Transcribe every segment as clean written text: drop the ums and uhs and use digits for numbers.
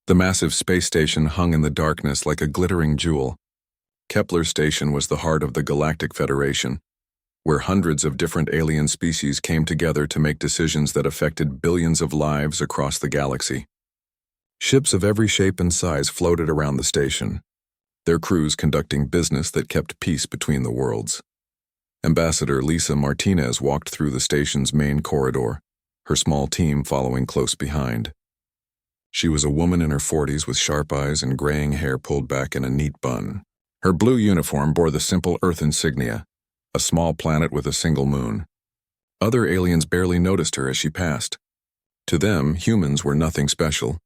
The massive space station hung in the darkness like a glittering jewel. Kepler Station was the heart of the Galactic Federation, where hundreds of different alien species came together to make decisions that affected billions of lives across the galaxy. Ships of every shape and size floated around the station, their crews conducting business that kept peace between the worlds. Ambassador Lisa Martinez walked through the station's main corridor, her small team following close behind. She was a woman in her 40s with sharp eyes and graying hair pulled back in a neat bun. Her blue uniform bore the simple Earth insignia, a small planet with a single moon. Other aliens barely noticed her as she passed. To them, humans were nothing special.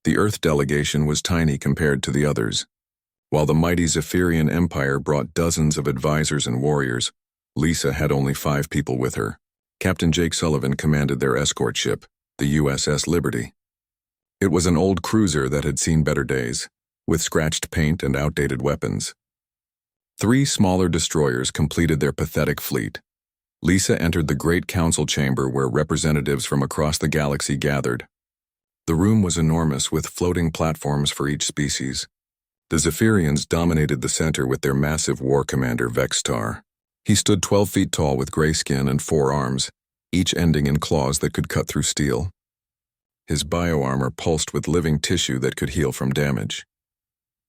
The Earth delegation was tiny compared to the others. While the mighty Zephyrian Empire brought dozens of advisors and warriors, Lisa had only 5 people with her. Captain Jake Sullivan commanded their escort ship, the USS Liberty. It was an old cruiser that had seen better days, with scratched paint and outdated weapons. 3 smaller destroyers completed their pathetic fleet. Lisa entered the Great Council chamber where representatives from across the galaxy gathered. The room was enormous with floating platforms for each species. The Zephyrians dominated the center with their massive war commander Vextar. He stood 12 feet tall with gray skin and 4 arms, each ending in claws that could cut through steel. His bioarmor pulsed with living tissue that could heal from damage.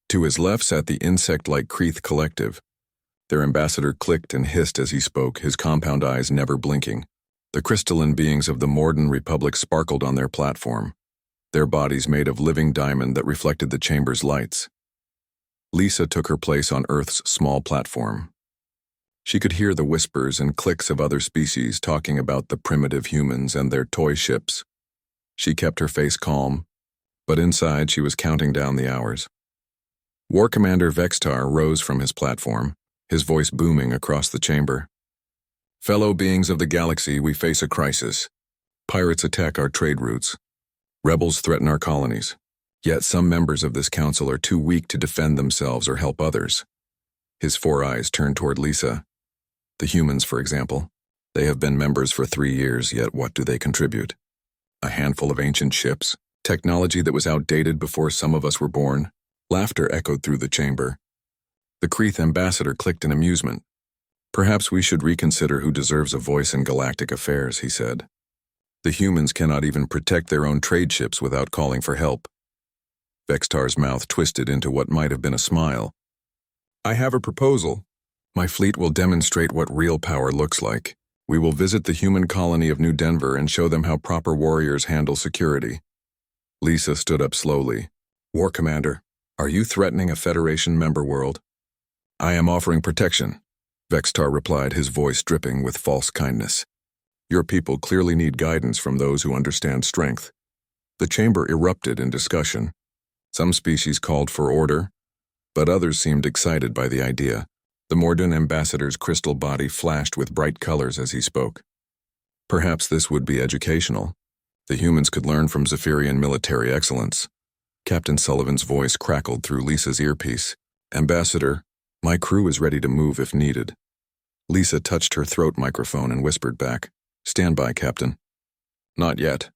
To his left sat the insect-like Kreeth Collective. Their ambassador clicked and hissed as he spoke, his compound eyes never blinking. The crystalline beings of the Morden Republic sparkled on their platform, their bodies made of living diamond that reflected the chamber's lights. Lisa took her place on Earth's small platform. She could hear the whispers and clicks of other species talking about the primitive humans and their toy ships. She kept her face calm, but inside she was counting down the hours. War Commander Vextar rose from his platform, his voice booming across the chamber. Fellow beings of the galaxy, we face a crisis. Pirates attack our trade routes. Rebels threaten our colonies. Yet some members of this council are too weak to defend themselves or help others. His 4 eyes turned toward Lisa. The humans, for example. They have been members for 3 years, yet what do they contribute? A handful of ancient ships, technology that was outdated before some of us were born. Laughter echoed through the chamber. The Kreeth ambassador clicked in amusement. Perhaps we should reconsider who deserves a voice in galactic affairs, he said. The humans cannot even protect their own trade ships without calling for help. Vextar's mouth twisted into what might have been a smile. I have a proposal. My fleet will demonstrate what real power looks like. We will visit the human colony of New Denver and show them how proper warriors handle security. Lisa stood up slowly. War Commander, are you threatening a Federation member world? I am offering protection, Vextar replied, his voice dripping with false kindness. Your people clearly need guidance from those who understand strength. The chamber erupted in discussion. Some species called for order, but others seemed excited by the idea. The Morden ambassador's crystal body flashed with bright colors as he spoke. Perhaps this would be educational. The humans could learn from Zephyrian military excellence. Captain Sullivan's voice crackled through Lisa's earpiece. Ambassador, my crew is ready to move if needed. Lisa touched her throat microphone and whispered back, Stand by, Captain. Not yet.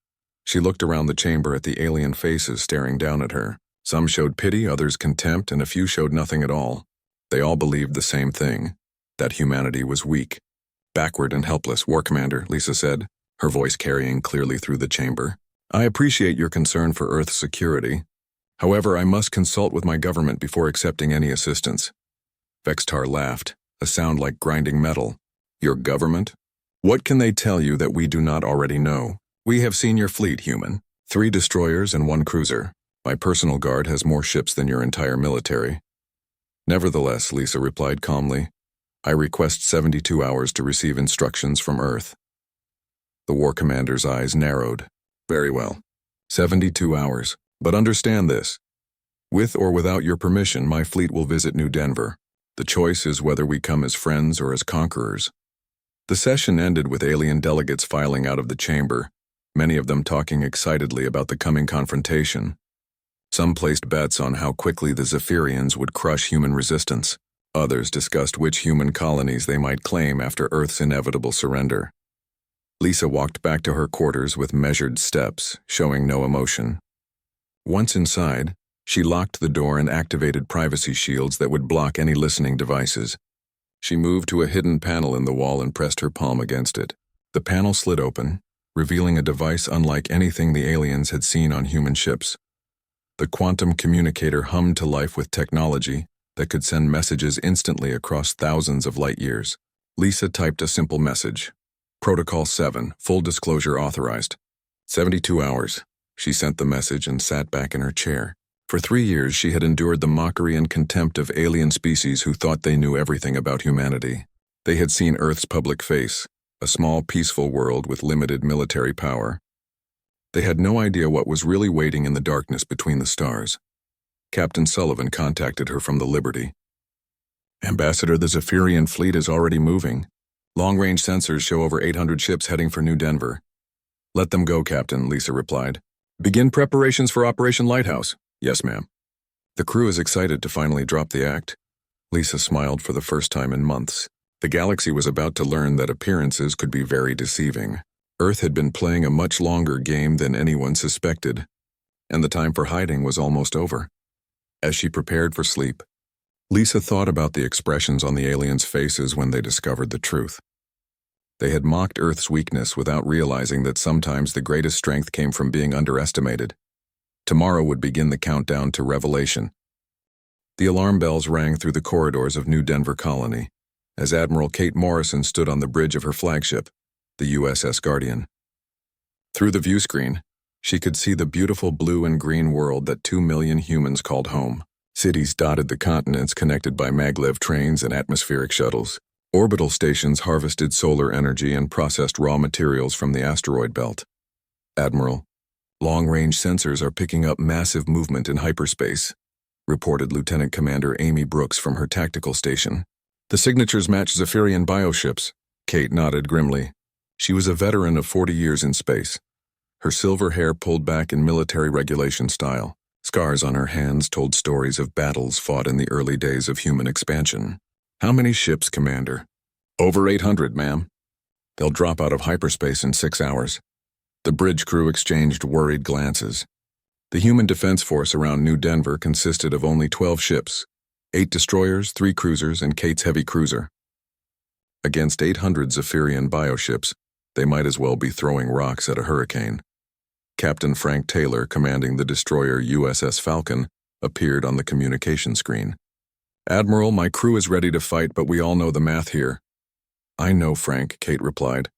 She looked around the chamber at the alien faces staring down at her. Some showed pity, others contempt, and a few showed nothing at all. They all believed the same thing, that humanity was weak. Backward and helpless, War Commander, Lisa said, her voice carrying clearly through the chamber. I appreciate your concern for Earth's security. However, I must consult with my government before accepting any assistance. Vextar laughed, a sound like grinding metal. Your government? What can they tell you that we do not already know? We have seen your fleet, human. 3 destroyers and 1 cruiser. My personal guard has more ships than your entire military. Nevertheless, Lisa replied calmly, I request 72 hours to receive instructions from Earth. The war commander's eyes narrowed. Very well. 72 hours. But understand this. With or without your permission, my fleet will visit New Denver. The choice is whether we come as friends or as conquerors. The session ended with alien delegates filing out of the chamber, many of them talking excitedly about the coming confrontation. Some placed bets on how quickly the Zephyrians would crush human resistance. Others discussed which human colonies they might claim after Earth's inevitable surrender. Lisa walked back to her quarters with measured steps, showing no emotion. Once inside, she locked the door and activated privacy shields that would block any listening devices. She moved to a hidden panel in the wall and pressed her palm against it. The panel slid open, revealing a device unlike anything the aliens had seen on human ships. The quantum communicator hummed to life with technology that could send messages instantly across thousands of light years. Lisa typed a simple message. Protocol 7, full disclosure authorized. 72 hours. She sent the message and sat back in her chair. For 3 years, she had endured the mockery and contempt of alien species who thought they knew everything about humanity. They had seen Earth's public face, a small, peaceful world with limited military power. They had no idea what was really waiting in the darkness between the stars. Captain Sullivan contacted her from the Liberty. Ambassador, the Zephyrian fleet is already moving. Long-range sensors show over 800 ships heading for New Denver. Let them go, Captain, Lisa replied. Begin preparations for Operation Lighthouse. Yes, ma'am. The crew is excited to finally drop the act. Lisa smiled for the first time in months. The galaxy was about to learn that appearances could be very deceiving. Earth had been playing a much longer game than anyone suspected, and the time for hiding was almost over. As she prepared for sleep, Lisa thought about the expressions on the aliens' faces when they discovered the truth. They had mocked Earth's weakness without realizing that sometimes the greatest strength came from being underestimated. Tomorrow would begin the countdown to revelation. The alarm bells rang through the corridors of New Denver Colony as Admiral Kate Morrison stood on the bridge of her flagship, the USS Guardian. Through the viewscreen, she could see the beautiful blue and green world that 2 million humans called home. Cities dotted the continents connected by maglev trains and atmospheric shuttles. Orbital stations harvested solar energy and processed raw materials from the asteroid belt. Admiral, long-range sensors are picking up massive movement in hyperspace, reported Lieutenant Commander Amy Brooks from her tactical station. The signatures match Zephyrian bioships. Kate nodded grimly. She was a veteran of 40 years in space. Her silver hair pulled back in military regulation style. Scars on her hands told stories of battles fought in the early days of human expansion. How many ships, Commander? Over 800, ma'am. They'll drop out of hyperspace in 6 hours. The bridge crew exchanged worried glances. The human defense force around New Denver consisted of only 12 ships, 8 destroyers, 3 cruisers, and Kate's heavy cruiser. Against 800 Zephyrian bioships, they might as well be throwing rocks at a hurricane. Captain Frank Taylor, commanding the destroyer USS Falcon, appeared on the communication screen. Admiral, my crew is ready to fight, but we all know the math here. I know, Frank, Kate replied,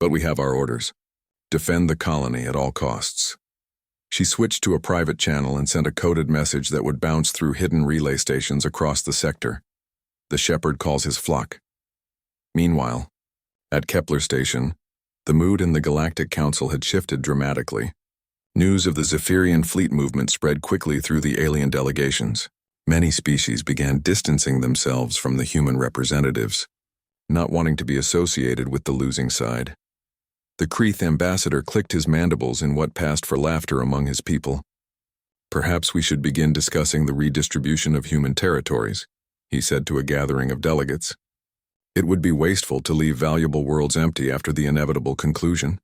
but we have our orders. Defend the colony at all costs. She switched to a private channel and sent a coded message that would bounce through hidden relay stations across the sector. The shepherd calls his flock. Meanwhile, at Kepler Station, the mood in the Galactic Council had shifted dramatically. News of the Zephyrian fleet movement spread quickly through the alien delegations. Many species began distancing themselves from the human representatives, not wanting to be associated with the losing side. The Kreeth ambassador clicked his mandibles in what passed for laughter among his people. Perhaps we should begin discussing the redistribution of human territories, he said to a gathering of delegates. It would be wasteful to leave valuable worlds empty after the inevitable conclusion.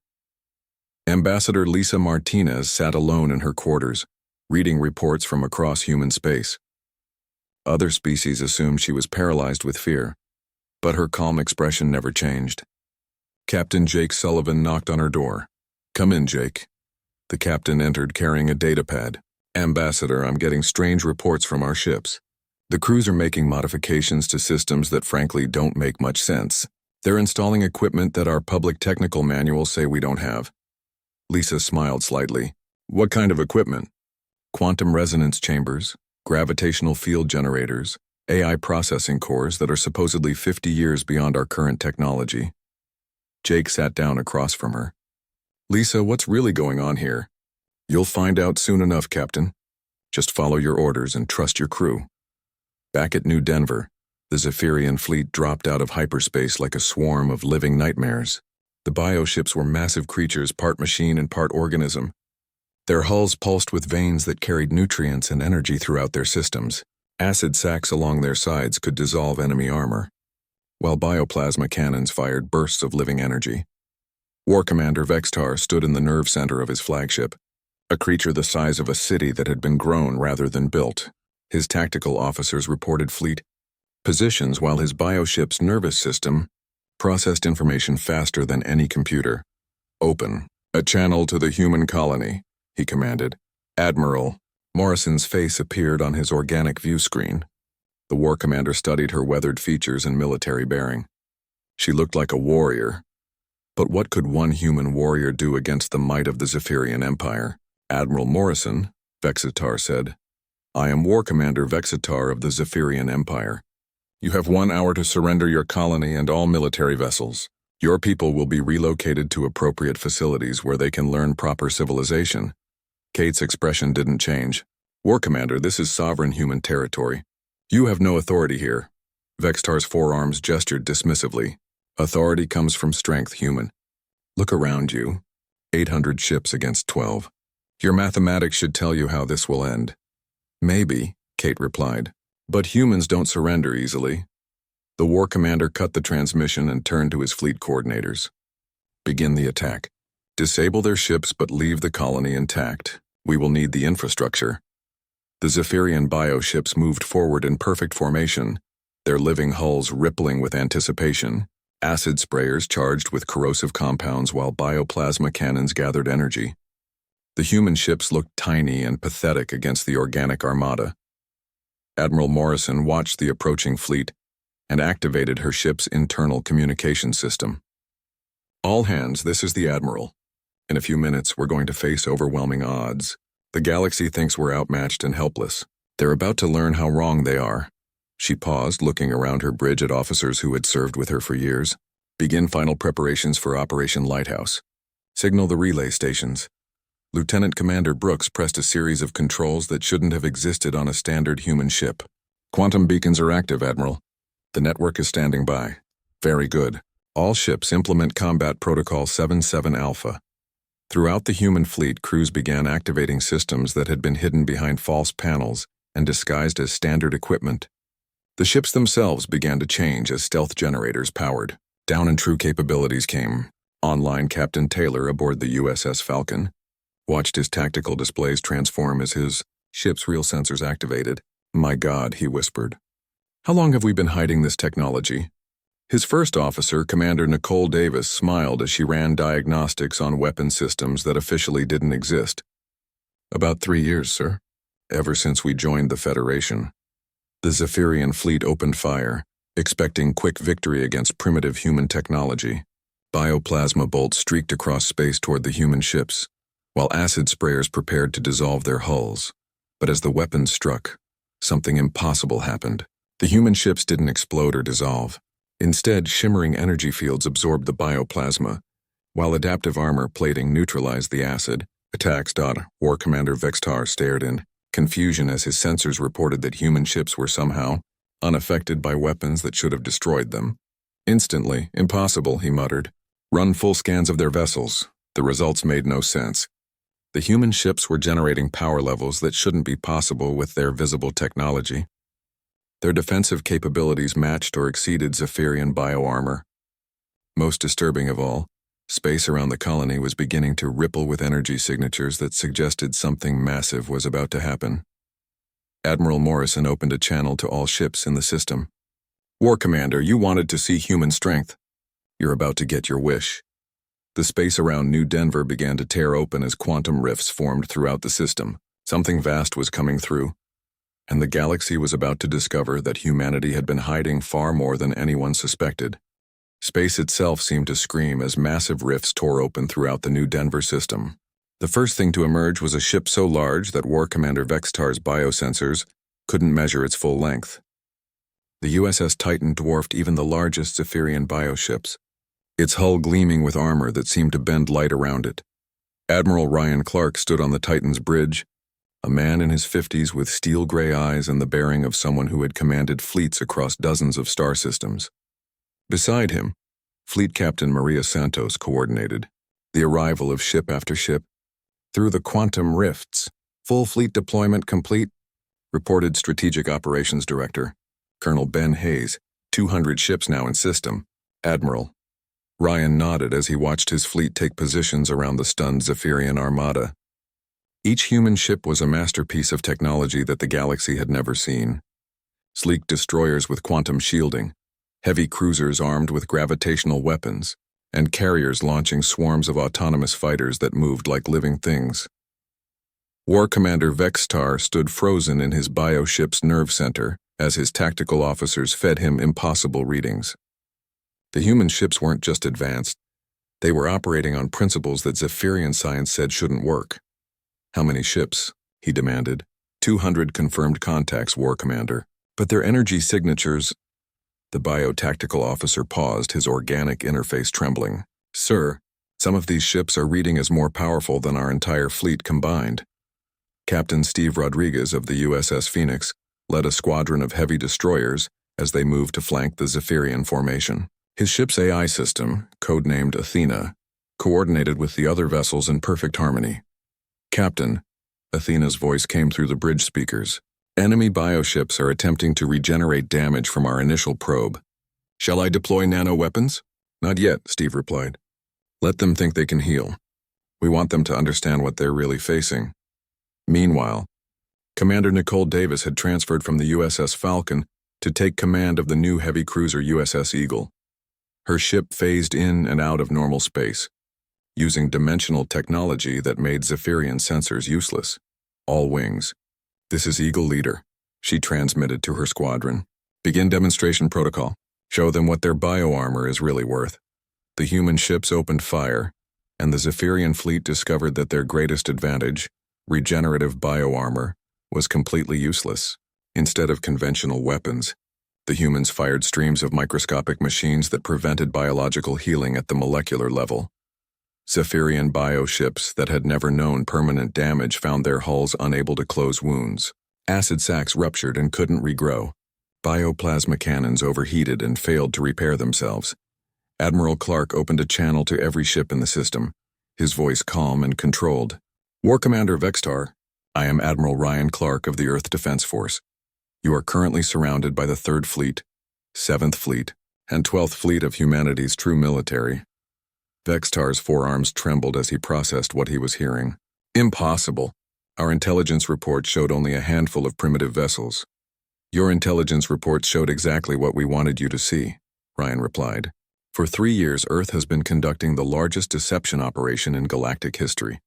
Ambassador Lisa Martinez sat alone in her quarters, reading reports from across human space. Other species assumed she was paralyzed with fear, but her calm expression never changed. Captain Jake Sullivan knocked on her door. Come in, Jake. The captain entered carrying a datapad. Ambassador, I'm getting strange reports from our ships. The crews are making modifications to systems that frankly don't make much sense. They're installing equipment that our public technical manuals say we don't have. Lisa smiled slightly. What kind of equipment? Quantum resonance chambers, gravitational field generators, AI processing cores that are supposedly 50 years beyond our current technology. Jake sat down across from her. Lisa, what's really going on here? You'll find out soon enough, Captain. Just follow your orders and trust your crew. Back at New Denver, the Zephyrian fleet dropped out of hyperspace like a swarm of living nightmares. The bioships were massive creatures, part machine and part organism. Their hulls pulsed with veins that carried nutrients and energy throughout their systems. Acid sacs along their sides could dissolve enemy armor, while bioplasma cannons fired bursts of living energy. War Commander Vextar stood in the nerve center of his flagship. a creature the size of a city that had been grown rather than built. His tactical officers reported fleet positions while his bioship's nervous system processed information faster than any computer. "Open a channel to the human colony," he commanded. Admiral Morrison's face appeared on his organic view screen. The war commander studied her weathered features and military bearing. She looked like a warrior. But what could one human warrior do against the might of the Zephyrian Empire? "Admiral Morrison," Vexitar said, "I am War Commander Vexitar of the Zephyrian Empire. You have 1 hour to surrender your colony and all military vessels. Your people will be relocated to appropriate facilities where they can learn proper civilization." Kate's expression didn't change. "War Commander, this is sovereign human territory. You have no authority here." Vexitar's forearms gestured dismissively. "Authority comes from strength, human. Look around you. 800 ships against 12. Your mathematics should tell you how this will end." "Maybe," Kate replied. "But humans don't surrender easily." The war commander cut the transmission and turned to his fleet coordinators. "Begin the attack. Disable their ships but leave the colony intact. We will need the infrastructure." The Zephyrian bioships moved forward in perfect formation, their living hulls rippling with anticipation, acid sprayers charged with corrosive compounds while bioplasma cannons gathered energy. The human ships looked tiny and pathetic against the organic armada. Admiral Morrison watched the approaching fleet and activated her ship's internal communication system. "All hands, this is the Admiral. In a few minutes, we're going to face overwhelming odds. The galaxy thinks we're outmatched and helpless. They're about to learn how wrong they are." She paused, looking around her bridge at officers who had served with her for years. "Begin final preparations for Operation Lighthouse. Signal the relay stations." Lieutenant Commander Brooks pressed a series of controls that shouldn't have existed on a standard human ship. "Quantum beacons are active, Admiral. The network is standing by." "Very good. All ships implement Combat Protocol 77 Alpha." Throughout the human fleet, crews began activating systems that had been hidden behind false panels and disguised as standard equipment. The ships themselves began to change as stealth generators powered. Down and true capabilities came. Online Captain Taylor aboard the USS Falcon watched his tactical displays transform as his ship's real sensors activated. "My God," he whispered. "How long have we been hiding this technology?" His first officer, Commander Nicole Davis, smiled as she ran diagnostics on weapon systems that officially didn't exist. "About 3 years, sir. Ever since we joined the Federation." The Zephyrian fleet opened fire, expecting quick victory against primitive human technology. Bioplasma bolts streaked across space toward the human ships, while acid sprayers prepared to dissolve their hulls. But as the weapons struck, something impossible happened. The human ships didn't explode or dissolve. Instead, shimmering energy fields absorbed the bioplasma, while adaptive armor plating neutralized the acid. "Attacks. War Commander Vexitar stared in confusion as his sensors reported that human ships were somehow unaffected by weapons that should have destroyed them. "Instantly. Impossible," he muttered. "Run full scans of their vessels." The results made no sense. The human ships were generating power levels that shouldn't be possible with their visible technology. Their defensive capabilities matched or exceeded Zephyrian bioarmor. Most disturbing of all, space around the colony was beginning to ripple with energy signatures that suggested something massive was about to happen. Admiral Morrison opened a channel to all ships in the system. "War Commander, you wanted to see human strength. You're about to get your wish." The space around New Denver began to tear open as quantum rifts formed throughout the system. Something vast was coming through, and the galaxy was about to discover that humanity had been hiding far more than anyone suspected. Space itself seemed to scream as massive rifts tore open throughout the New Denver system. The first thing to emerge was a ship so large that War Commander Vexitar's biosensors couldn't measure its full length. The USS Titan dwarfed even the largest Zephyrian bioships, its hull gleaming with armor that seemed to bend light around it. Admiral Ryan Clark stood on the Titan's bridge, a man in his 50s with steel-gray eyes and the bearing of someone who had commanded fleets across dozens of star systems. Beside him, Fleet Captain Maria Santos coordinated the arrival of ship after ship through the quantum rifts. "Full fleet deployment complete," reported Strategic Operations Director Colonel Ben Hayes. 200 ships now in system. "Admiral." Ryan nodded as he watched his fleet take positions around the stunned Zephyrian armada. Each human ship was a masterpiece of technology that the galaxy had never seen. Sleek destroyers with quantum shielding, heavy cruisers armed with gravitational weapons, and carriers launching swarms of autonomous fighters that moved like living things. War Commander Vextar stood frozen in his bioship's nerve center as his tactical officers fed him impossible readings. The human ships weren't just advanced, they were operating on principles that Zephyrian science said shouldn't work. "How many ships?" he demanded. 200 confirmed contacts, War Commander. "But their energy signatures—" The biotactical officer paused, his organic interface trembling. "Sir, some of these ships are reading as more powerful than our entire fleet combined." Captain Steve Rodriguez of the USS Phoenix led a squadron of heavy destroyers as they moved to flank the Zephyrian formation. His ship's AI system, codenamed Athena, coordinated with the other vessels in perfect harmony. "Captain," Athena's voice came through the bridge speakers, "enemy bioships are attempting to regenerate damage from our initial probe. Shall I deploy nano-weapons?" "Not yet," Steve replied. "Let them think they can heal. We want them to understand what they're really facing." Meanwhile, Commander Nicole Davis had transferred from the USS Falcon to take command of the new heavy cruiser USS Eagle. Her ship phased in and out of normal space, using dimensional technology that made Zephyrian sensors useless. "All wings. This is Eagle Leader," she transmitted to her squadron. "Begin demonstration protocol. Show them what their bioarmor is really worth." The human ships opened fire, and the Zephyrian fleet discovered that their greatest advantage, regenerative bioarmor, was completely useless. Instead of conventional weapons, the humans fired streams of microscopic machines that prevented biological healing at the molecular level. Zephyrian bioships that had never known permanent damage found their hulls unable to close wounds. Acid sacs ruptured and couldn't regrow. Bioplasma cannons overheated and failed to repair themselves. Admiral Clark opened a channel to every ship in the system, his voice calm and controlled. "War Commander Vextar, I am Admiral Ryan Clark of the Earth Defense Force. You are currently surrounded by the 3rd Fleet, 7th Fleet, and 12th Fleet of humanity's true military." Vextar's forearms trembled as he processed what he was hearing. "Impossible. Our intelligence report showed only a handful of primitive vessels." "Your intelligence report showed exactly what we wanted you to see," Ryan replied. "For 3 years, Earth has been conducting the largest deception operation in galactic history.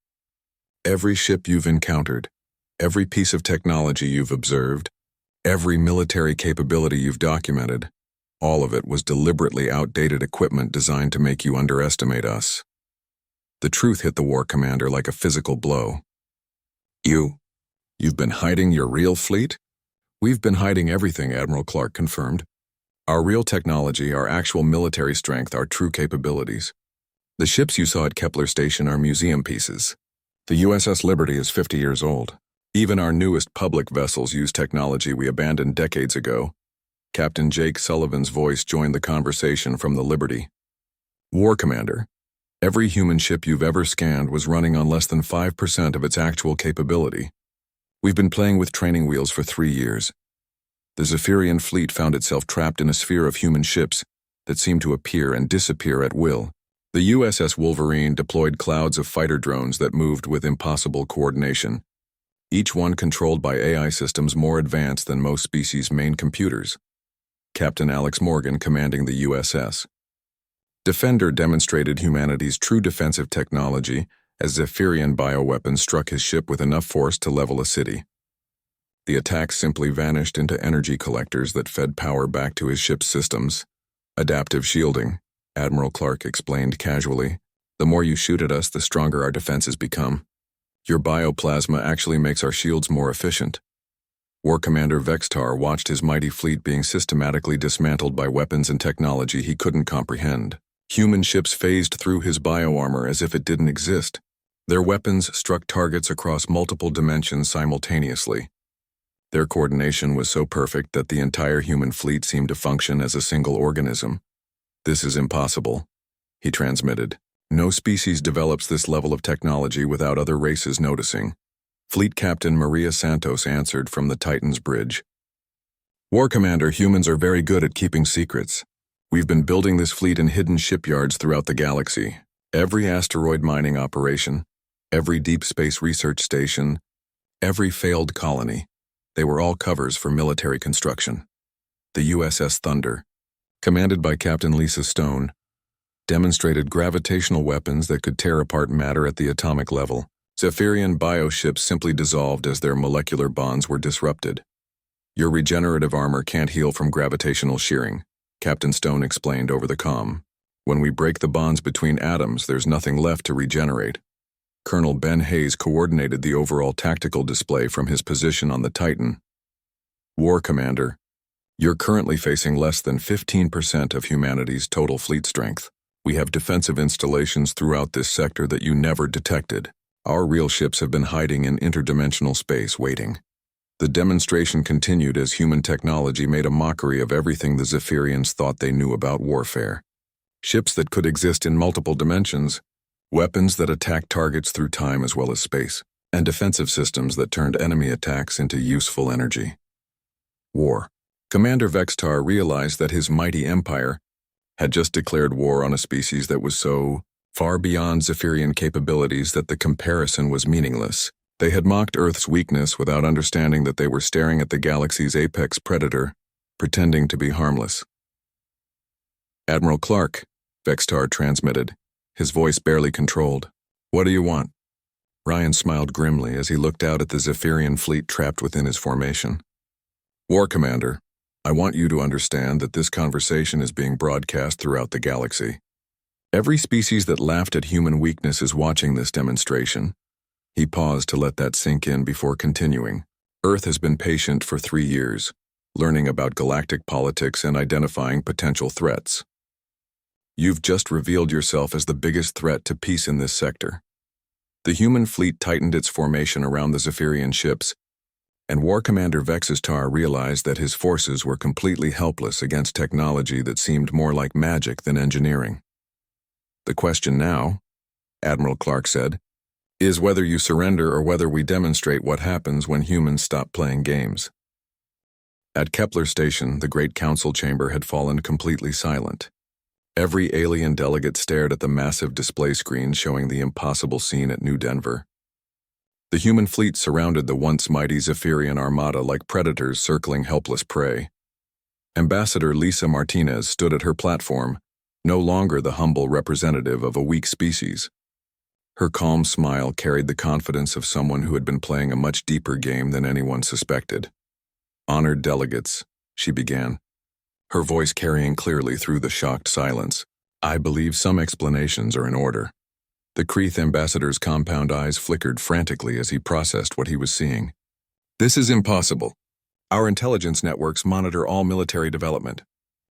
Every ship you've encountered, every piece of technology you've observed, every military capability you've documented, all of it was deliberately outdated equipment designed to make you underestimate us." The truth hit the War Commander like a physical blow. You've been hiding your real fleet?" "We've been hiding everything," Admiral Clark confirmed. "Our real technology, our actual military strength, our true capabilities. The ships you saw at Kepler Station are museum pieces. The USS Liberty is 50 years old. Even our newest public vessels use technology we abandoned decades ago." Captain Jake Sullivan's voice joined the conversation from the Liberty. "War Commander, every human ship you've ever scanned was running on less than 5% of its actual capability. We've been playing with training wheels for 3 years. The Zephyrian fleet found itself trapped in a sphere of human ships that seemed to appear and disappear at will. The USS Wolverine deployed clouds of fighter drones that moved with impossible coordination, each one controlled by AI systems more advanced than most species' main computers." Captain Alex Morgan commanding the USS Defender demonstrated humanity's true defensive technology as Zephyrian bioweapons struck his ship with enough force to level a city. The attack simply vanished into energy collectors that fed power back to his ship's systems. "Adaptive shielding," Admiral Clark explained casually. "The more you shoot at us, the stronger our defenses become. Your bioplasma actually makes our shields more efficient." War Commander Vextar watched his mighty fleet being systematically dismantled by weapons and technology he couldn't comprehend. Human ships phased through his bioarmor as if it didn't exist. Their weapons struck targets across multiple dimensions simultaneously. Their coordination was so perfect that the entire human fleet seemed to function as a single organism. "This is impossible," he transmitted. "No species develops this level of technology without other races noticing." Fleet Captain Maria Santos answered from the Titan's bridge. "War Commander, humans are very good at keeping secrets. We've been building this fleet in hidden shipyards throughout the galaxy. Every asteroid mining operation, Every deep space research station, every failed colony, they were all covers for military construction. The USS Thunder, commanded by Captain Lisa Stone, demonstrated gravitational weapons that could tear apart matter at the atomic level. Zephyrian bioships simply dissolved as their molecular bonds were disrupted. Your regenerative armor can't heal from gravitational shearing, Captain Stone explained over the comm. When we break the bonds between atoms, there's nothing left to regenerate. Colonel Ben Hayes coordinated the overall tactical display from his position on the Titan. War Commander, you're currently facing less than 15% of humanity's total fleet strength. We have defensive installations throughout this sector that you never detected. Our real ships have been hiding in interdimensional space, waiting. The demonstration continued as human technology made a mockery of everything the Zephyrians thought they knew about warfare. Ships that could exist in multiple dimensions, weapons that attacked targets through time as well as space, and defensive systems that turned enemy attacks into useful energy. War. Commander Vextar realized that his mighty empire had just declared war on a species that was so far beyond Zephyrian capabilities that the comparison was meaningless. They had mocked Earth's weakness without understanding that they were staring at the galaxy's apex predator, pretending to be harmless. Admiral Clark, Vextar transmitted, his voice barely controlled. What do you want? Ryan smiled grimly as he looked out at the Zephyrian fleet trapped within his formation. War Commander, I want you to understand that this conversation is being broadcast throughout the galaxy. Every species that laughed at human weakness is watching this demonstration. He paused to let that sink in before continuing. Earth has been patient for 3 years, learning about galactic politics and identifying potential threats. You've just revealed yourself as the biggest threat to peace in this sector. The human fleet tightened its formation around the Zephyrian ships, and War Commander Vextar realized that his forces were completely helpless against technology that seemed more like magic than engineering. The question now, Admiral Clark said, is whether you surrender or whether we demonstrate what happens when humans stop playing games. At Kepler Station, the Great Council Chamber had fallen completely silent. Every alien delegate stared at the massive display screen showing the impossible scene at New Denver. The human fleet surrounded the once mighty Zephyrian armada like predators circling helpless prey. Ambassador Lisa Martinez stood at her platform, no longer the humble representative of a weak species. Her calm smile carried the confidence of someone who had been playing a much deeper game than anyone suspected. Honored delegates, she began, her voice carrying clearly through the shocked silence. I believe some explanations are in order. The Kreeth ambassador's compound eyes flickered frantically as he processed what he was seeing. This is impossible. Our intelligence networks monitor all military development.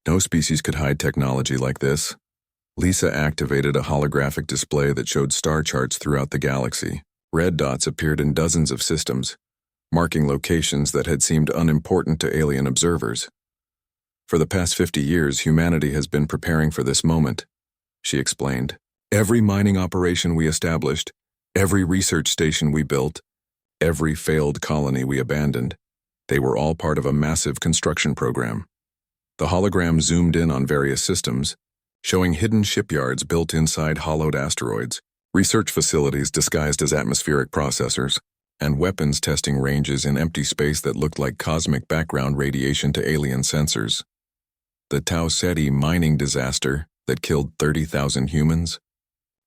No species could hide technology like this. Lisa activated a holographic display that showed star charts throughout the galaxy. Red dots appeared in dozens of systems, marking locations that had seemed unimportant to alien observers. For the past 50 years, humanity has been preparing for this moment, she explained. Every mining operation we established, every research station we built, every failed colony we abandoned, they were all part of a massive construction program. The hologram zoomed in on various systems, showing hidden shipyards built inside hollowed asteroids, research facilities disguised as atmospheric processors, and weapons testing ranges in empty space that looked like cosmic background radiation to alien sensors. The Tau Ceti mining disaster that killed 30,000 humans?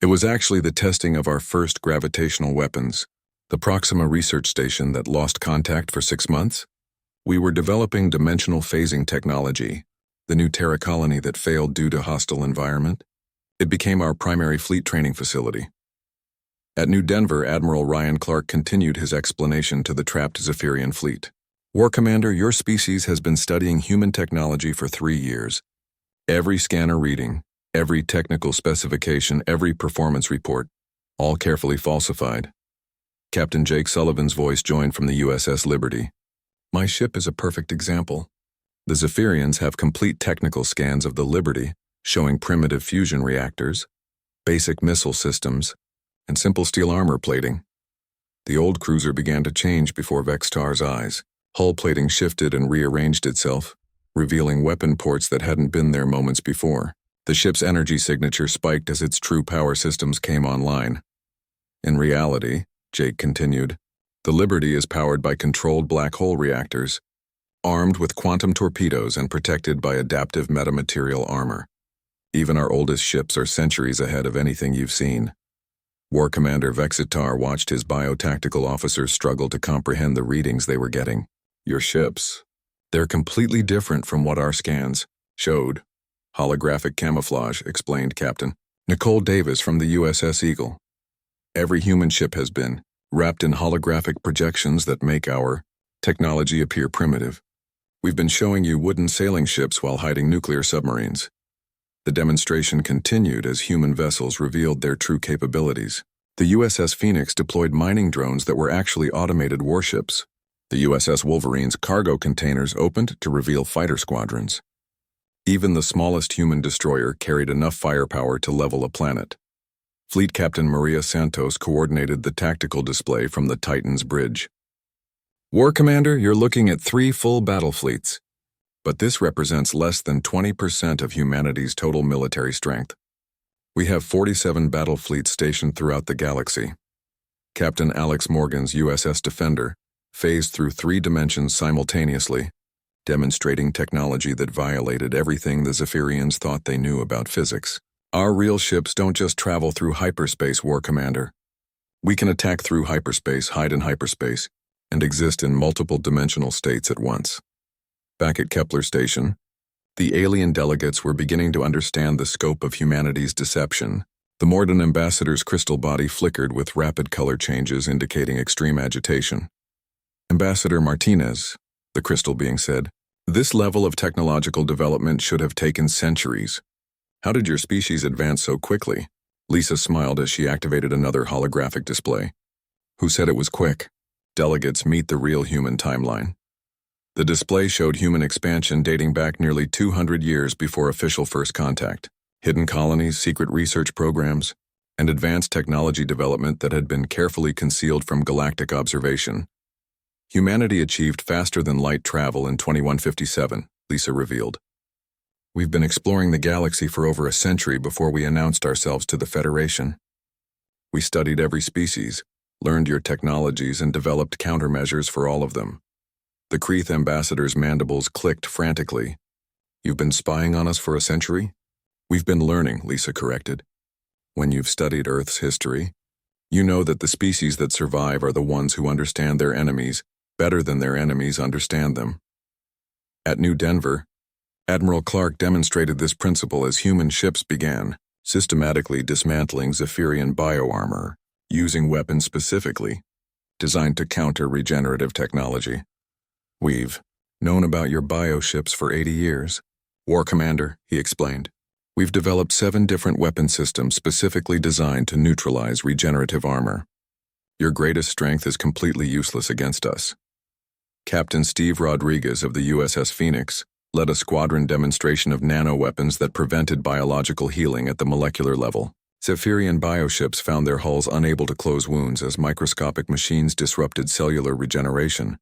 It was actually the testing of our first gravitational weapons, the Proxima research station that lost contact for 6 months. We were developing dimensional phasing technology, the new Terra colony that failed due to hostile environment. It became our primary fleet training facility. At New Denver, Admiral Ryan Clark continued his explanation to the trapped Zephyrian fleet. War Commander, your species has been studying human technology for 3 years. Every scanner reading, every technical specification, every performance report, all carefully falsified. Captain Jake Sullivan's voice joined from the USS Liberty. My ship is a perfect example. The Zephyrians have complete technical scans of the Liberty, showing primitive fusion reactors, basic missile systems, and simple steel armor plating. The old cruiser began to change before Vextar's eyes. Hull plating shifted and rearranged itself, revealing weapon ports that hadn't been there moments before. The ship's energy signature spiked as its true power systems came online. In reality, Jake continued, the Liberty is powered by controlled black hole reactors, armed with quantum torpedoes and protected by adaptive metamaterial armor. Even our oldest ships are centuries ahead of anything you've seen. War Commander Vexitar watched his biotactical officers struggle to comprehend the readings they were getting. Your ships. They're completely different from what our scans showed. Holographic camouflage, explained Captain Nicole Davis from the USS Eagle. Every human ship has been wrapped in holographic projections that make our technology appear primitive. We've been showing you wooden sailing ships while hiding nuclear submarines. The demonstration continued as human vessels revealed their true capabilities. The USS Phoenix deployed mining drones that were actually automated warships. The USS Wolverine's cargo containers opened to reveal fighter squadrons. Even the smallest human destroyer carried enough firepower to level a planet. Fleet Captain Maria Santos coordinated the tactical display from the Titan's bridge. War Commander, you're looking at 3 full battle fleets. But this represents less than 20% of humanity's total military strength. We have 47 battle fleets stationed throughout the galaxy. Captain Alex Morgan's USS Defender phased through 3 dimensions simultaneously, demonstrating technology that violated everything the Zephyrians thought they knew about physics. Our real ships don't just travel through hyperspace, War Commander. We can attack through hyperspace, hide in hyperspace, and exist in multiple dimensional states at once. Back at Kepler Station, the alien delegates were beginning to understand the scope of humanity's deception. The Morden ambassador's crystal body flickered with rapid color changes indicating extreme agitation. Ambassador Martinez, the crystal being said, this level of technological development should have taken centuries. How did your species advance so quickly? Lisa smiled as she activated another holographic display. Who said it was quick? Delegates meet the real human timeline. The display showed human expansion dating back nearly 200 years before official first contact, hidden colonies, secret research programs, and advanced technology development that had been carefully concealed from galactic observation. Humanity achieved faster-than-light travel in 2157, Lisa revealed. We've been exploring the galaxy for over a century before we announced ourselves to the Federation. We studied every species, learned your technologies, and developed countermeasures for all of them. The Kreeth ambassador's mandibles clicked frantically. You've been spying on us for a century? We've been learning, Lisa corrected. When you've studied Earth's history, you know that the species that survive are the ones who understand their enemies better than their enemies understand them. At New Denver, Admiral Clark demonstrated this principle as human ships began systematically dismantling Zephyrian bioarmor, using weapons specifically designed to counter regenerative technology. We've known about your bioships for 80 years. War Commander, he explained. We've developed 7 different weapon systems specifically designed to neutralize regenerative armor. Your greatest strength is completely useless against us. Captain Steve Rodriguez of the USS Phoenix led a squadron demonstration of nanoweapons that prevented biological healing at the molecular level. Zephyrian bioships found their hulls unable to close wounds as microscopic machines disrupted cellular regeneration.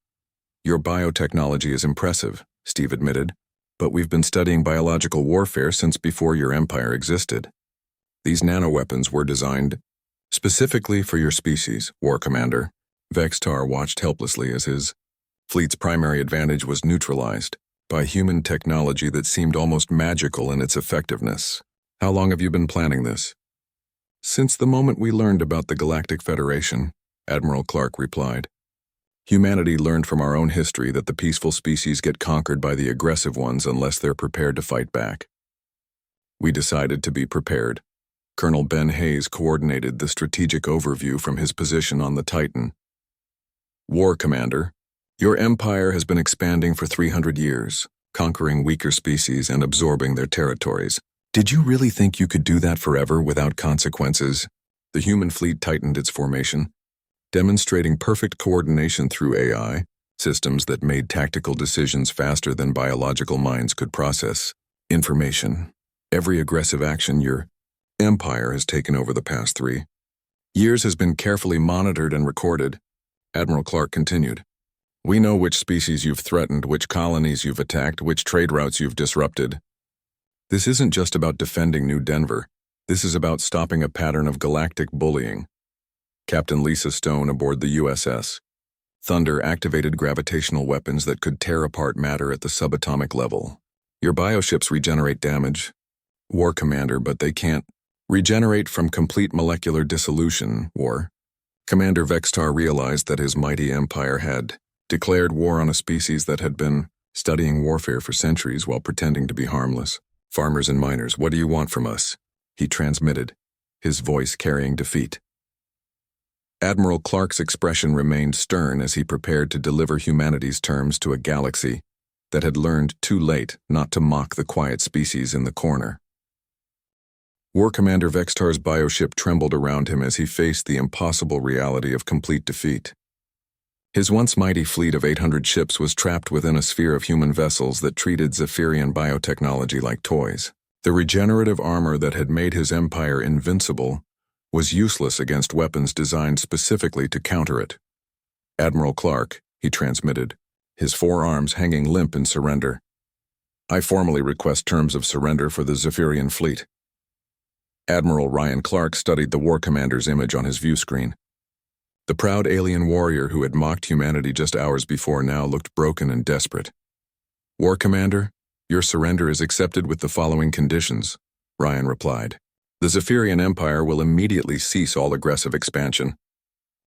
Your biotechnology is impressive, Steve admitted, but we've been studying biological warfare since before your empire existed. These nanoweapons were designed specifically for your species, War Commander. Vextar watched helplessly as his fleet's primary advantage was neutralized by human technology that seemed almost magical in its effectiveness. How long have you been planning this? Since the moment we learned about the Galactic Federation, Admiral Clark replied. Humanity learned from our own history that the peaceful species get conquered by the aggressive ones unless they're prepared to fight back. We decided to be prepared. Colonel Ben Hayes coordinated the strategic overview from his position on the Titan. War Commander, your empire has been expanding for 300 years, conquering weaker species and absorbing their territories. Did you really think you could do that forever without consequences? The human fleet tightened its formation, demonstrating perfect coordination through AI, systems that made tactical decisions faster than biological minds could process information. Every aggressive action your empire has taken over the past 3 years has been carefully monitored and recorded, Admiral Clark continued. We know which species you've threatened, which colonies you've attacked, which trade routes you've disrupted. This isn't just about defending New Denver. This is about stopping a pattern of galactic bullying. Captain Lisa Stone aboard the USS. Thunder activated gravitational weapons that could tear apart matter at the subatomic level. Your bioships regenerate damage, War Commander, but they can't regenerate from complete molecular dissolution, War. Commander Vextar realized that his mighty empire had declared war on a species that had been studying warfare for centuries while pretending to be harmless. Farmers and miners, what do you want from us? He transmitted, his voice carrying defeat. Admiral Clark's expression remained stern as he prepared to deliver humanity's terms to a galaxy that had learned too late not to mock the quiet species in the corner. War Commander Vextar's bioship trembled around him as he faced the impossible reality of complete defeat. His once mighty fleet of 800 ships was trapped within a sphere of human vessels that treated Zephyrian biotechnology like toys. The regenerative armor that had made his empire invincible was useless against weapons designed specifically to counter it. Admiral Clark, he transmitted, his forearms hanging limp in surrender. I formally request terms of surrender for the Zephyrian fleet. Admiral Ryan Clark studied the War Commander's image on his view screen. The proud alien warrior who had mocked humanity just hours before now looked broken and desperate. War Commander, your surrender is accepted with the following conditions, Ryan replied. The Zephyrian Empire will immediately cease all aggressive expansion.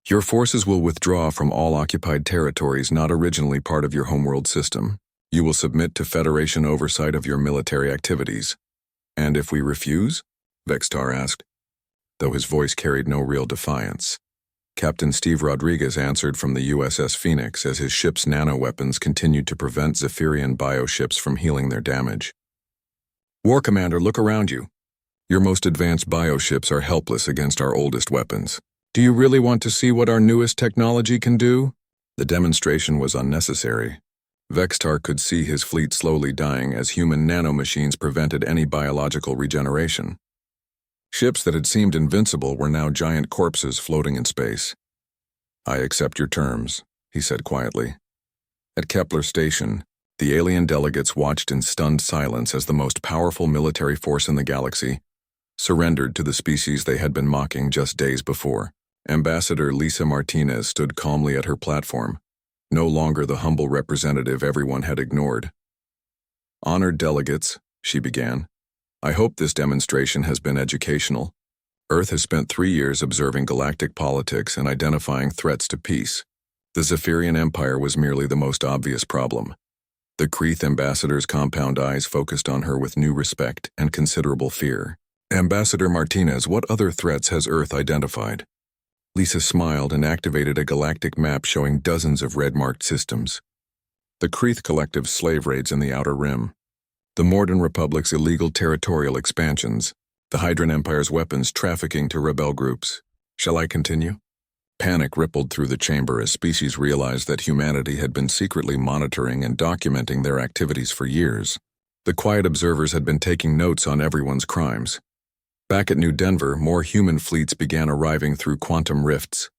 Your forces will withdraw from all occupied territories not originally part of your homeworld system. You will submit to Federation oversight of your military activities. And if we refuse? Vextar asked, though his voice carried no real defiance. Captain Steve Rodriguez answered from the USS Phoenix as his ship's nanoweapons continued to prevent Zephyrian bioships from healing their damage. War Commander, look around you. Your most advanced bioships are helpless against our oldest weapons. Do you really want to see what our newest technology can do? The demonstration was unnecessary. Vextar could see his fleet slowly dying as human nanomachines prevented any biological regeneration. Ships that had seemed invincible were now giant corpses floating in space. I accept your terms, he said quietly. At Kepler Station, the alien delegates watched in stunned silence as the most powerful military force in the galaxy surrendered to the species they had been mocking just days before. Ambassador Lisa Martinez stood calmly at her platform, no longer the humble representative everyone had ignored. Honored delegates, she began. I hope this demonstration has been educational. Earth has spent 3 years observing galactic politics and identifying threats to peace. The Zephyrian Empire was merely the most obvious problem. The Kreeth ambassador's compound eyes focused on her with new respect and considerable fear. Ambassador Martinez, what other threats has Earth identified? Lisa smiled and activated a galactic map showing dozens of red-marked systems. The Kreeth Collective's slave raids in the Outer Rim, the Morden Republic's illegal territorial expansions, the Hydran Empire's weapons trafficking to rebel groups. Shall I continue? Panic rippled through the chamber as species realized that humanity had been secretly monitoring and documenting their activities for years. The quiet observers had been taking notes on everyone's crimes. Back at New Denver, more human fleets began arriving through quantum rifts.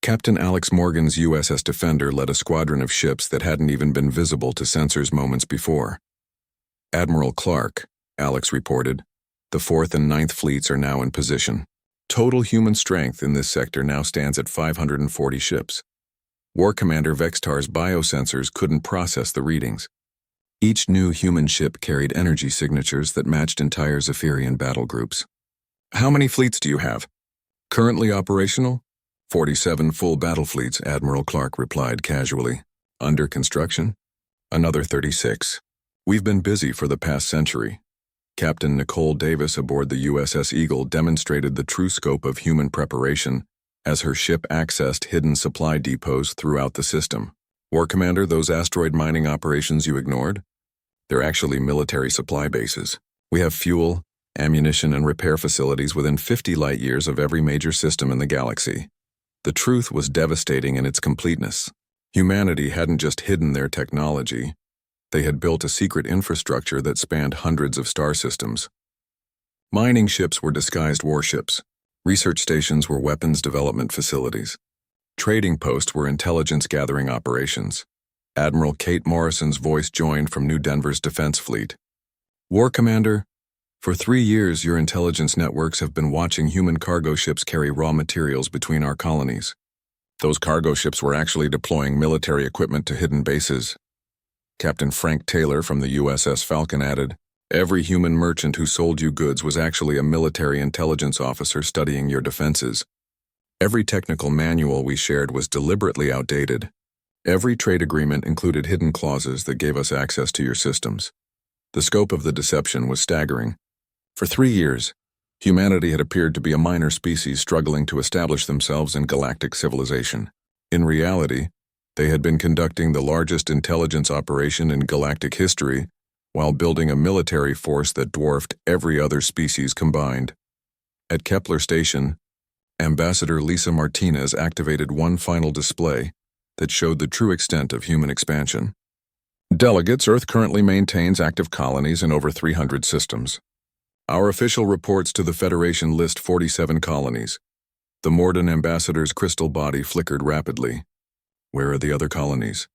Captain Alex Morgan's USS Defender led a squadron of ships that hadn't even been visible to sensors moments before. Admiral Clark, Alex reported, the 4th and 9th fleets are now in position. Total human strength in this sector now stands at 540 ships. War Commander Vextar's biosensors couldn't process the readings. Each new human ship carried energy signatures that matched entire Zephyrian battle groups. How many fleets do you have? Currently operational? 47 full battle fleets, Admiral Clark replied casually. Under construction? Another 36. We've been busy for the past century. Captain Nicole Davis aboard the USS Eagle demonstrated the true scope of human preparation as her ship accessed hidden supply depots throughout the system. War Commander, those asteroid mining operations you ignored? They're actually military supply bases. We have fuel, ammunition, and repair facilities within 50 light-years of every major system in the galaxy. The truth was devastating in its completeness. Humanity hadn't just hidden their technology. They had built a secret infrastructure that spanned hundreds of star systems. Mining ships were disguised warships. Research stations were weapons development facilities. Trading posts were intelligence-gathering operations. Admiral Kate Morrison's voice joined from New Denver's defense fleet. War Commander, For 3 years, your intelligence networks have been watching human cargo ships carry raw materials between our colonies. Those cargo ships were actually deploying military equipment to hidden bases. Captain Frank Taylor from the USS Falcon added, "Every human merchant who sold you goods was actually a military intelligence officer studying your defenses. Every technical manual we shared was deliberately outdated. Every trade agreement included hidden clauses that gave us access to your systems." The scope of the deception was staggering. For 3 years, humanity had appeared to be a minor species struggling to establish themselves in galactic civilization. In reality, they had been conducting the largest intelligence operation in galactic history while building a military force that dwarfed every other species combined. At Kepler Station, Ambassador Lisa Martinez activated one final display that showed the true extent of human expansion. Delegates, Earth currently maintains active colonies in over 300 systems. Our official reports to the Federation list 47 colonies. The Morden ambassador's crystal body flickered rapidly. Where are the other colonies?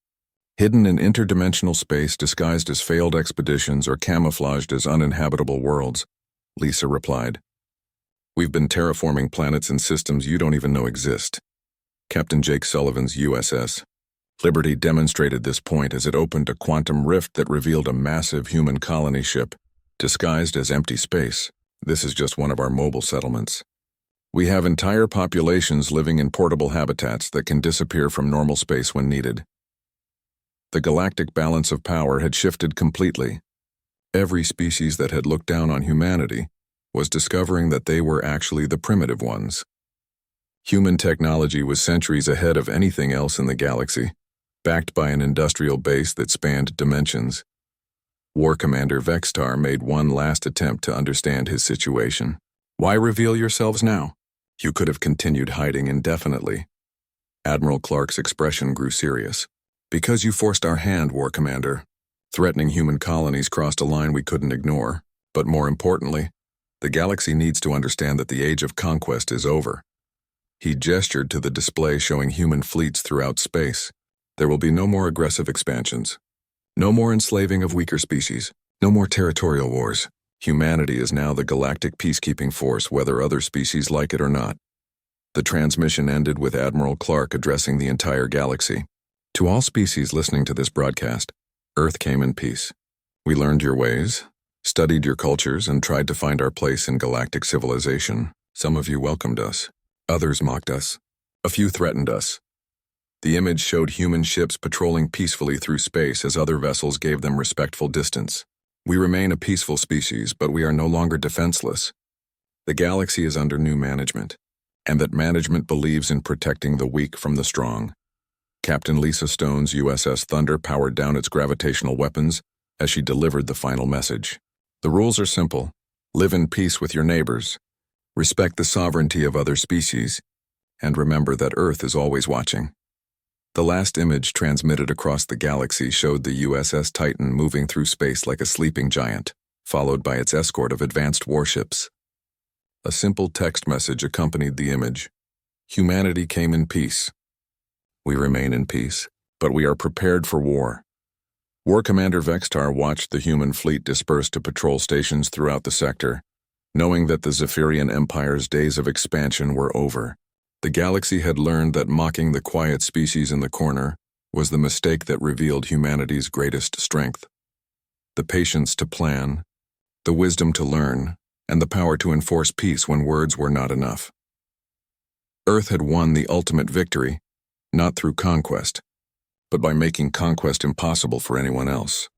Hidden in interdimensional space, disguised as failed expeditions or camouflaged as uninhabitable worlds, Lisa replied. We've been terraforming planets and systems you don't even know exist. Captain Jake Sullivan's USS Liberty demonstrated this point as it opened a quantum rift that revealed a massive human colony ship, disguised as empty space. This is just one of our mobile settlements. We have entire populations living in portable habitats that can disappear from normal space when needed. The galactic balance of power had shifted completely. Every species that had looked down on humanity was discovering that they were actually the primitive ones. Human technology was centuries ahead of anything else in the galaxy, backed by an industrial base that spanned dimensions. War Commander Vextar made one last attempt to understand his situation. Why reveal yourselves now? You could have continued hiding indefinitely. Admiral Clark's expression grew serious. Because you forced our hand, War Commander. Threatening human colonies crossed a line we couldn't ignore. But more importantly, the galaxy needs to understand that the age of conquest is over. He gestured to the display showing human fleets throughout space. There will be no more aggressive expansions. No more enslaving of weaker species. No more territorial wars. Humanity is now the galactic peacekeeping force, whether other species like it or not. The transmission ended with Admiral Clark addressing the entire galaxy. To all species listening to this broadcast, Earth came in peace. We learned your ways, studied your cultures, and tried to find our place in galactic civilization. Some of you welcomed us. Others mocked us. A few threatened us. The image showed human ships patrolling peacefully through space as other vessels gave them respectful distance. We remain a peaceful species, but we are no longer defenseless. The galaxy is under new management, and that management believes in protecting the weak from the strong. Captain Lisa Stone's USS Thunder powered down its gravitational weapons as she delivered the final message. The rules are simple. Live in peace with your neighbors. Respect the sovereignty of other species, and remember that Earth is always watching. The last image transmitted across the galaxy showed the USS Titan moving through space like a sleeping giant, followed by its escort of advanced warships. A simple text message accompanied the image. Humanity came in peace. We remain in peace, but we are prepared for war. War Commander Vextar watched the human fleet disperse to patrol stations throughout the sector, knowing that the Zephyrian Empire's days of expansion were over. The galaxy had learned that mocking the quiet species in the corner was the mistake that revealed humanity's greatest strength. The patience to plan, the wisdom to learn, and the power to enforce peace when words were not enough. Earth had won the ultimate victory, not through conquest, but by making conquest impossible for anyone else.